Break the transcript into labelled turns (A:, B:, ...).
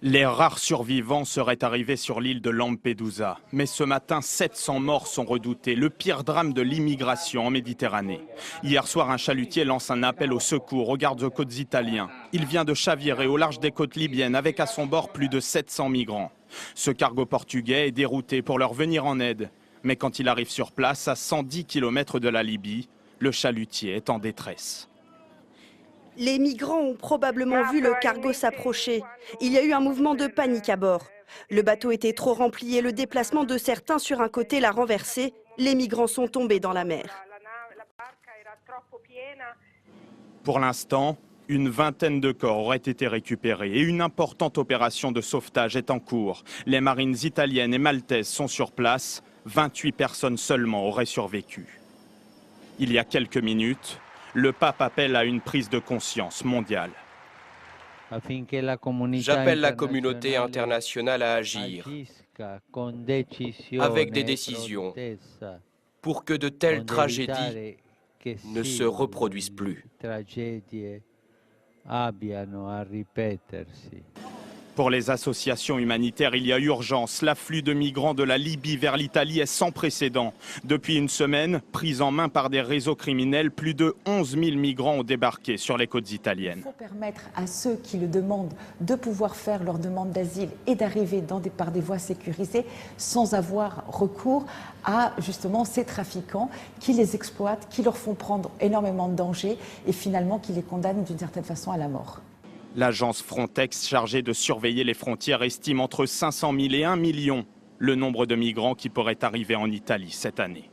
A: Les rares survivants seraient arrivés sur l'île de Lampedusa. Mais ce matin, 700 morts sont redoutés, le pire drame de l'immigration en Méditerranée. Hier soir, un chalutier lance un appel au secours aux gardes-côtes italiens. Il vient de chavirer au large des côtes libyennes avec à son bord plus de 700 migrants. Ce cargo portugais est dérouté pour leur venir en aide. Mais quand il arrive sur place, à 110 km de la Libye, le chalutier est en détresse.
B: Les migrants ont probablement vu le cargo s'approcher. Il y a eu un mouvement de panique à bord. Le bateau était trop rempli et le déplacement de certains sur un côté l'a renversé. Les migrants sont tombés dans la mer.
A: Pour l'instant, une vingtaine de corps auraient été récupérés et une importante opération de sauvetage est en cours. Les marines italiennes et maltaises sont sur place. 28 personnes seulement auraient survécu. Il y a quelques minutes, le pape appelle à une prise de conscience mondiale.
C: J'appelle la communauté internationale à agir avec des décisions pour que de telles tragédies ne se reproduisent plus.
A: Pour les associations humanitaires, il y a urgence. L'afflux de migrants de la Libye vers l'Italie est sans précédent. Depuis une semaine, pris en main par des réseaux criminels, plus de 11 000 migrants ont débarqué sur les côtes italiennes.
D: Il faut permettre à ceux qui le demandent de pouvoir faire leur demande d'asile et d'arriver par des voies sécurisées sans avoir recours à justement ces trafiquants qui les exploitent, qui leur font prendre énormément de dangers et finalement qui les condamnent d'une certaine façon à la mort.
A: L'agence Frontex, chargée de surveiller les frontières, estime entre 500 000 et 1 million le nombre de migrants qui pourraient arriver en Italie cette année.